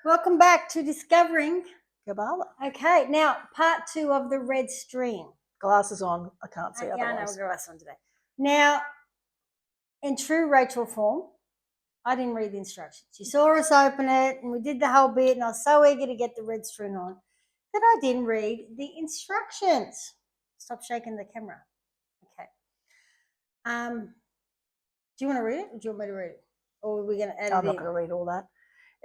Welcome back to Discovering Kabbalah. Okay, now part 2 of the red string. Glasses on, I can't see Yeah, I know, otherwise. we've got glasses on today. Now, in true Rachel form, I didn't read the instructions. You saw us open it and we did the whole bit and I was so eager to get the red string on that I didn't read the instructions. Stop shaking the camera. Okay. Do you want to read it or do you want me to read it? Or are we going to add it in? I'm not going to read all that.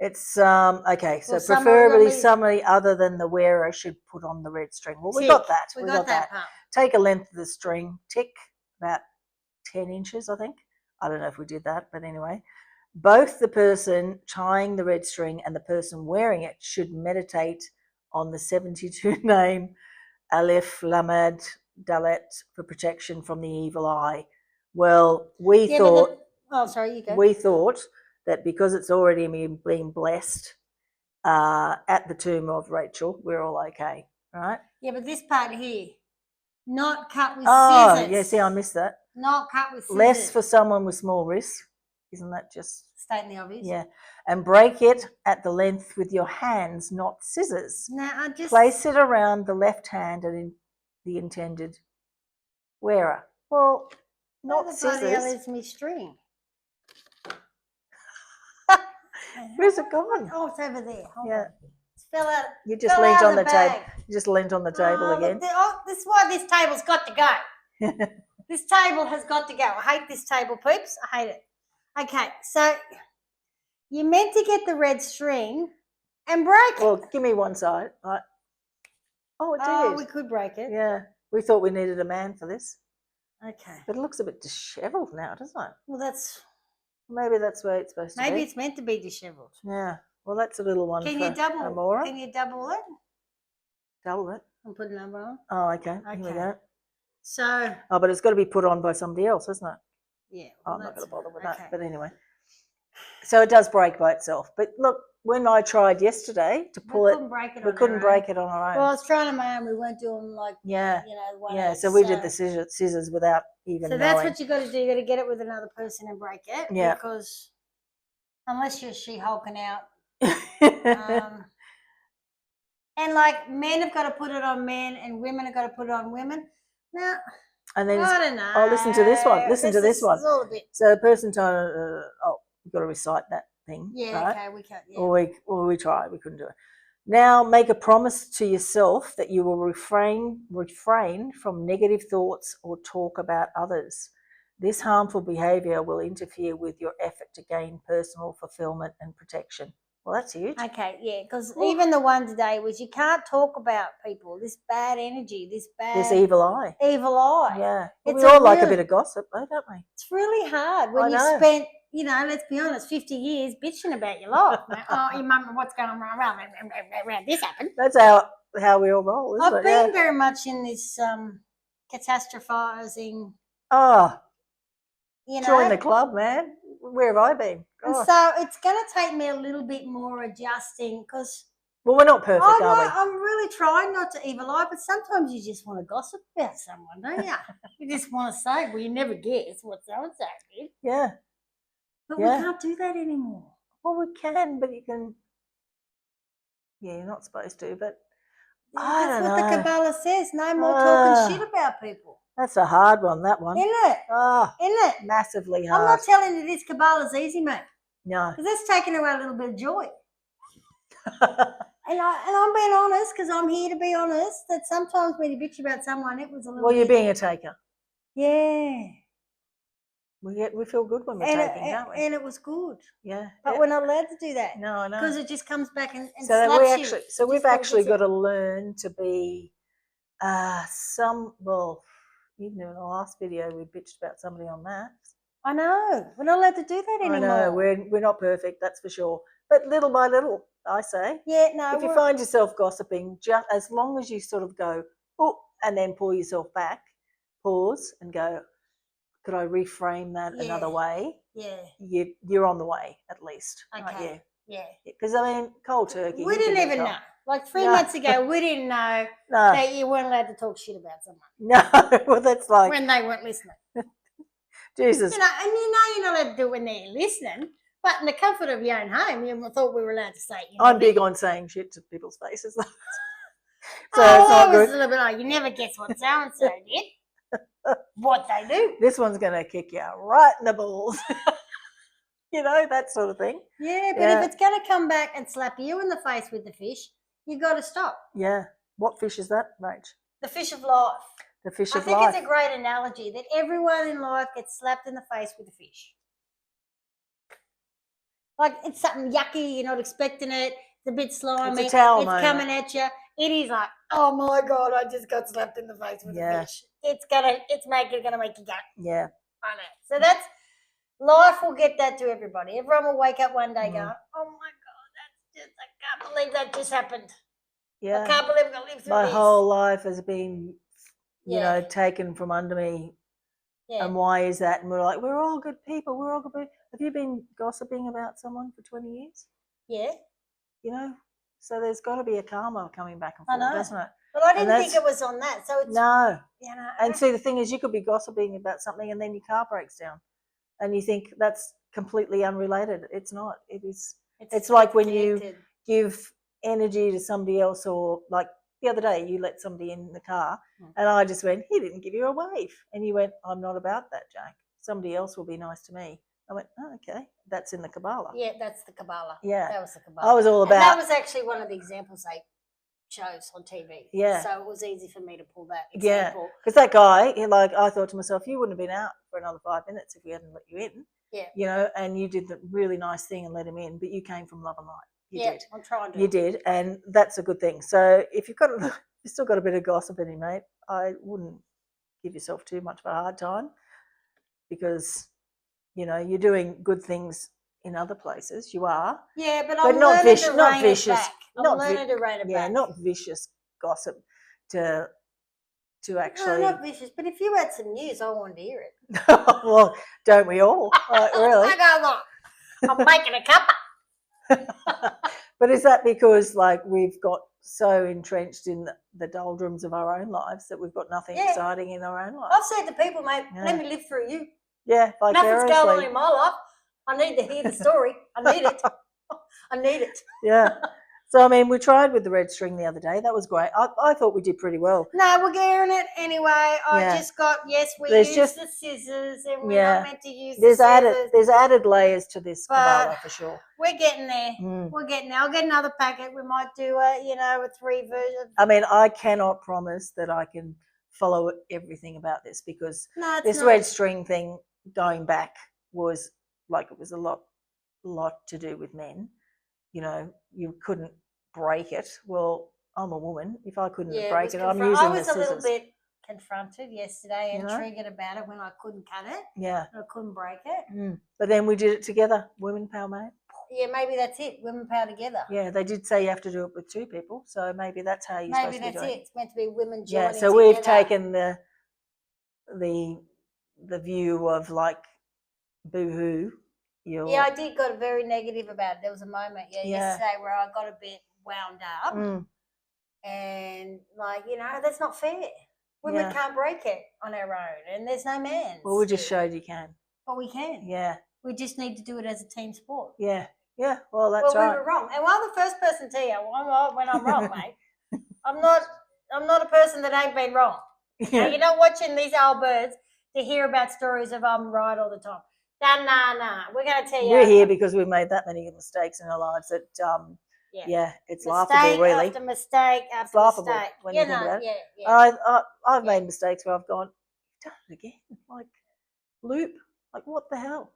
It's okay. So Well, preferably somebody other than the wearer should put on the red string. Well, we got that. We got that part. Take a length of the string, tick about 10 inches, I think. I don't know if we did that, but anyway. Both the person tying the red string and the person wearing it should meditate on the 72 name Aleph, Lamed, Dalet for protection from the evil eye. Well, we thought. Sorry, you go. We thought that because it's already been blessed at the tomb of Rachel, we're all okay, right? Yeah, but this part here, not cut with scissors. Oh, yeah, see, I missed that. Not cut with scissors. Less for someone with small wrists. Isn't that just... stating the obvious? Yeah. And break it at the length with your hands, not scissors. Now, I just... place it around the left hand and in the intended wearer. Well, not scissors. Bloody hell is me string? Where's it gone? Oh, it's over there. Hold on. It's fell out. You just leant on the table. You just leant on the table again. This is why this table's got to go. This table has got to go. I hate this table, peeps. I hate it. Okay, so you're meant to get the red string and break it. Well, give me one side. Right. Oh, it did. Oh, we could break it. Yeah. We thought we needed a man for this. Okay. But it looks a bit dishevelled now, doesn't it? Well, that's... maybe that's where it's supposed to be. Maybe it's meant to be dishevelled. Yeah. Well, that's a little one. Can for you double? Amora. Can you double it? Double it. And put a number on. Oh, okay. Here we go. So. Oh, but it's got to be put on by somebody else, isn't it? Yeah. Well, I'm not going to bother with that. But anyway. So it does break by itself. But look, when I tried yesterday to pull it, we couldn't break it on our own. Well, I was trying on my own. We weren't doing like, so we did the scissors without even knowing. So that's what you got to do. You got to get it with another person and break it. Yeah. Because unless you're She-Hulking out. And like men have got to put it on men and women have got to put it on women. Now, and then I don't know. Oh, listen to this one. Listen to this one. All a bit. So the person told, we've got to recite that thing. Yeah, right? okay, we can't. Yeah. Or we tried, we couldn't do it. Now make a promise to yourself that you will refrain from negative thoughts or talk about others. This harmful behaviour will interfere with your effort to gain personal fulfillment and protection. Well, that's huge. Okay, yeah, because even the one today was you can't talk about people, this bad energy, this evil eye. Evil eye. Yeah. Well, we all like a bit of gossip, though, don't we? It's really hard when you spent, let's be honest, 50 years bitching about your life. Oh, your mum, what's going on around this happened. That's how we all roll, isn't it? I've been very much in this catastrophizing. Oh, join the club, man. Where have I been? And so it's going to take me a little bit more adjusting because... well, we're not perfect, are we? I'm really trying not to evil eye, but sometimes you just want to gossip about someone, don't you? You just want to say, well, you never guess what so-and-so did. Yeah. But we can't do that anymore. Well, we can, but you can... yeah, you're not supposed to, but I don't know. That's what the Kabbalah says. No more talking shit about people. That's a hard one, that one. Isn't it? Oh, isn't it? Massively hard. I'm not telling you this Kabbalah's easy, mate. No. Because that's taking away a little bit of joy. And I'm being honest, because I'm here to be honest, that sometimes when you bitch about someone, it was a little well, you're being a taker. Yeah. We feel good when we're taking, don't we? And it was good. Yeah. But we're not allowed to do that. No, I know. Because it just comes back and slaps you. So we've actually got to learn to be even in the last video we bitched about somebody on maths. I know. We're not allowed to do that anymore. I know. We're not perfect, that's for sure. But little by little, I say. Yeah, no. If you find yourself gossiping, just as long as you sort of go, oh, and then pull yourself back, pause and go, could I reframe that another way? Yeah. You're on the way, at least. Okay. Yeah. Because, I mean, cold turkey. We didn't even know. Like 3 months ago, we didn't know that you weren't allowed to talk shit about someone. No, well, that's like... when they weren't listening. Jesus. And you're not allowed to do it when they're listening, But in the comfort of your own home, you thought we were allowed to say it. I'm big on saying shit to people's faces. So it's I not was good. a little bit like, you never guess what so and so did. What they do. This one's going to kick you right in the balls. That sort of thing. Yeah, but if it's going to come back and slap you in the face with the fish, you got to stop. Yeah. What fish is that, Rach? The fish of life. The fish I of think life. it's a great analogy that everyone in life gets slapped in the face with a fish. Like it's something yucky, you're not expecting it, it's a bit slimy, It's a towel it's moment. coming at you. It is like, oh my God, I just got slapped in the face with a fish. It's gonna make you go. Yeah. I know. So that's life will get that to everybody. Everyone will wake up one day going, oh my God, I can't believe that just happened. Yeah. I can't believe I'm gonna live through My this. whole life has been, taken from under me. Yeah. And why is that? And we're like, we're all good people. We're all good people. Have you been gossiping about someone for 20 years? Yeah. So there's got to be a karma coming back and forth, doesn't it? But I didn't think it was on that. So it's no. And see, the thing is, you could be gossiping about something, and then your car breaks down, and you think that's completely unrelated. It's not. It is. It's like when you give energy to somebody else, or like the other day, you let somebody in the car, and I just went, he didn't give you a wave, and you went, I'm not about that, Jack. Somebody else will be nice to me. I went, oh, okay, that's in the Kabbalah. Yeah, that's the Kabbalah. Yeah, that was the Kabbalah. I was all about. And that was actually one of the examples they chose on TV. Yeah. So it was easy for me to pull that example. Yeah, because that guy, I thought to myself, you wouldn't have been out for another 5 minutes if we hadn't let you in. Yeah. And you did the really nice thing and let him in, but you came from love and light. You did. I'm trying to. You did, and that's a good thing. So if you've still got a bit of gossip in you, mate, I wouldn't give yourself too much of a hard time, because you're doing good things in other places. You are. Yeah, but I'm not vicious. I'm learning to rein it back. Yeah, not vicious gossip to actually. No, not vicious. But if you had some news, I wanted to hear it. Well, don't we all? Really? I go, look, I'm making a cuppa. But is that because we've got so entrenched in the doldrums of our own lives that we've got nothing exciting in our own lives? I've said to people, mate, let me live through you. Yeah, nothing's going on in my life. I need to hear the story. I need it. I need it. Yeah. So, we tried with the red string the other day. That was great. I thought we did pretty well. No, we're getting it anyway. I just got, we use the scissors, and we're not meant to use the scissors. There's added layers to this Kabbalah for sure. We're getting there. We're getting there. I'll get another packet. We might do a 3 version. I cannot promise that I can follow everything about this, because this red string thing going back was it was a lot to do with men. You couldn't break it. Well, I'm a woman. If I couldn't break it, I'm using the scissors. I was a little bit confronted yesterday and triggered about it when I couldn't cut it. Yeah. I couldn't break it. But then we did it together. Women power, mate. Yeah, maybe that's it. Women power together. Yeah, they did say you have to do it with 2 people. So maybe that's how you're supposed to be doing it. Maybe that's it. It's meant to be women joining together. Yeah, so we've taken the view of boo-hoo. Yeah, I did got very negative about it. There was a moment, yesterday where I got a bit wound up, and that's not fair. Women can't break it on our own, and there's no man. Well, we just showed you can. But we can. Yeah. We just need to do it as a team sport. Yeah. Yeah. Well, that's right. We were wrong, and I'm the first person to you when I'm wrong, mate. I'm not a person that ain't been wrong. Yeah. You're not watching these old birds to hear about stories of I'm right all the time. Nah. We're going to tell you. We're here because we've made that many mistakes in our lives that, it's laughable, really. After mistake after it's laughable mistake. when you think about it. Yeah. I've made mistakes where I've gone, you've done it again. Loop. What the hell?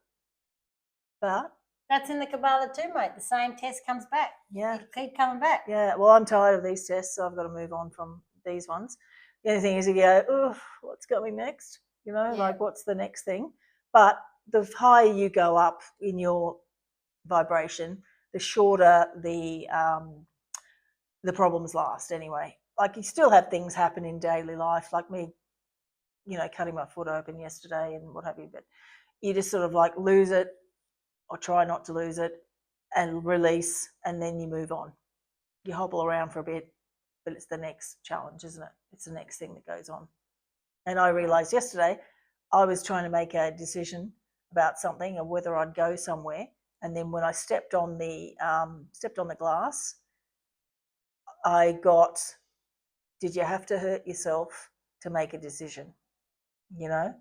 But that's in the Kabbalah too, mate. The same test comes back. Yeah. You keep coming back. Yeah. Well, I'm tired of these tests, so I've got to move on from these ones. The only thing is you go, oh, what's coming next? What's the next thing? But the higher you go up in your vibration, the shorter the problems last anyway. You still have things happen in daily life, like me, cutting my foot open yesterday and what have you, but you just sort of lose it or try not to lose it and release, and then you move on. You hobble around for a bit, but it's the next challenge, isn't it? It's the next thing that goes on. And I realised yesterday I was trying to make a decision about something or whether I'd go somewhere, And then when I stepped on the glass, I got, did you have to hurt yourself to make a decision? You know,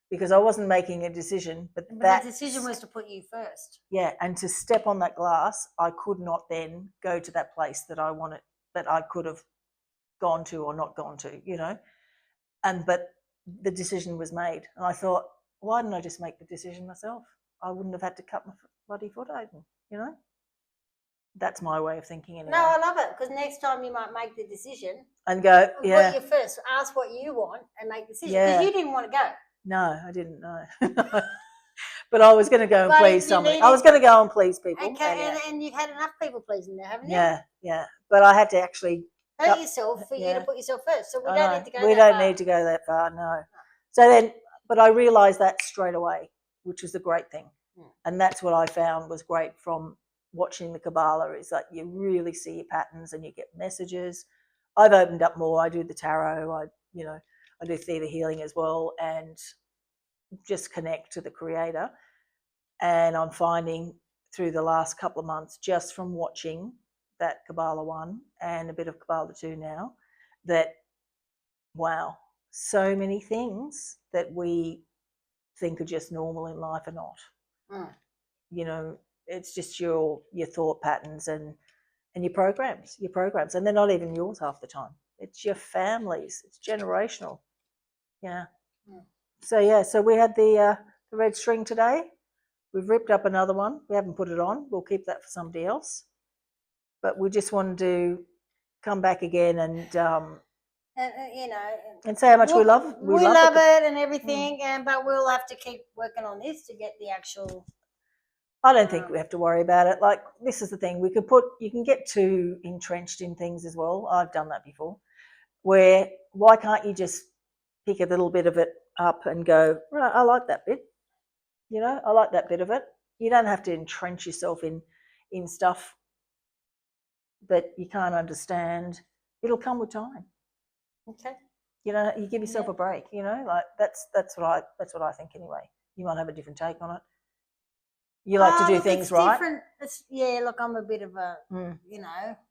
because I wasn't making a decision, but that decision was to put you first. Yeah, and to step on that glass, I could not then go to that place that I wanted, that I could have gone to or not gone to, you know. But the decision was made, and I thought, why didn't I just make the decision myself? I wouldn't have had to cut my bloody foot open, you know. That's my way of thinking anyway. No, I love it, because next time you might make the decision and go, yeah, put you first, ask what you want and make the decision, because you didn't want to go. No, I didn't know. But I was going to go and please somebody. I was going to go and please people. And you've had enough people pleasing there, haven't you? Yeah. But I had to actually hurt yourself for you to put yourself first. So we don't need to go that far. We don't need to go that far, no. So then, but I realised that straight away, which was the great thing. And that's what I found was great from watching the Kabbalah, is that you really see your patterns and you get messages. I've opened up more. I do the tarot. I do theta healing as well, and just connect to the Creator. And I'm finding through the last couple of months, just from watching that Kabbalah 1 and a bit of Kabbalah 2 now, that, wow, so many things that we think are just normal in life are not. You know, it's just your thought patterns and your programs, and they're not even yours half the time. It's your family's. It's generational. Yeah. So we had the red string today. We've ripped up another one. We haven't put it on. We'll keep that for somebody else. But we just wanted to come back again and and say how much we love. We love it and everything, but we'll have to keep working on this to get the actual. I don't think we have to worry about it. Like, this is the thing. You can get too entrenched in things as well. I've done that before. Where, why can't you just pick a little bit of it up and go, right, I like that bit. You know, I like that bit of it. You don't have to entrench yourself in stuff that you can't understand. It'll come with time. Okay. You know, you give yourself a break. You know, like that's what I think anyway. You might have a different take on it. You like to do things right. Look, I'm a bit of a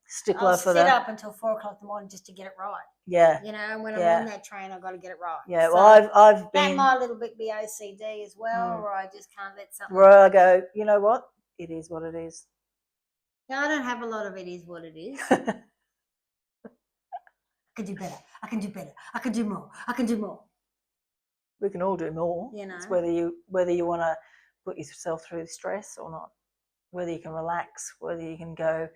stickler for that. I'll sit up until 4 o'clock in the morning just to get it right. Yeah. You know, and when I'm on that train, I've got to get it right. Yeah. Well, I've been. That might a little bit be OCD as well, or I just can't let something. Where I go, you know what? It is what it is. No, I don't have a lot of it is what it is. I can do better. I can do better. I can do more. I can do more. We can all do more. You know, it's whether you want to put yourself through stress or not, whether you can relax, whether you can go,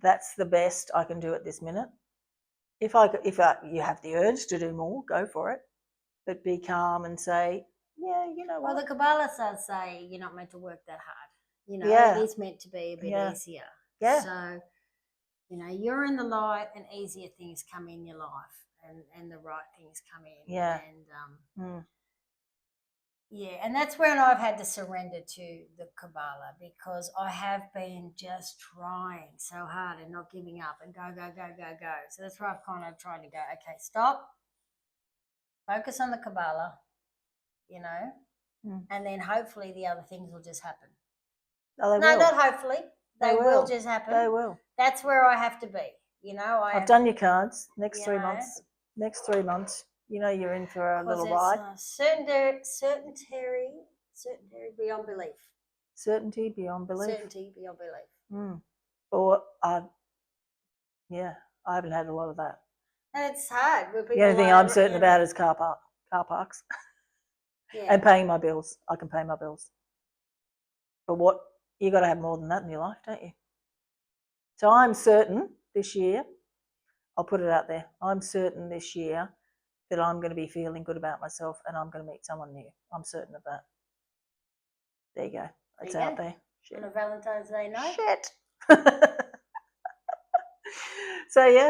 that's the best I can do at this minute. If you have the urge to do more, go for it, but be calm and say, yeah, you know what. Well, the Kabbalah does say you're not meant to work that hard. You know, it is meant to be a bit easier. Yeah. So, you know, you're in the light and easier things come in your life and the right things come in. Yeah. And and that's when I've had to surrender to the Kabbalah, because I have been just trying so hard and not giving up and go. So that's where I've kind of tried to go, okay, stop, focus on the Kabbalah, you know, and then hopefully the other things will just happen. Oh, they will. Not hopefully. They will just happen. They will. That's where I have to be, you know. I've done your cards. Next 3 months. Next 3 months. You know, you're in for a little ride. Certainty beyond belief. Certainty beyond belief. Certainty beyond belief. Or, I haven't had a lot of that. And it's hard. The only thing I'm certain about is car parks. And paying my bills. I can pay my bills. But you got to have more than that in your life, don't you? So I'm certain this year, I'll put it out there, I'm certain this year that I'm going to be feeling good about myself and I'm going to meet someone new. I'm certain of that. There you go. It's out there. On a Valentine's Day night. Shit.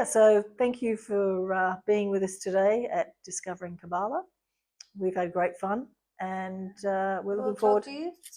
So thank you for being with us today at Discovering Kabbalah. We've had great fun, and we're looking forward to you soon.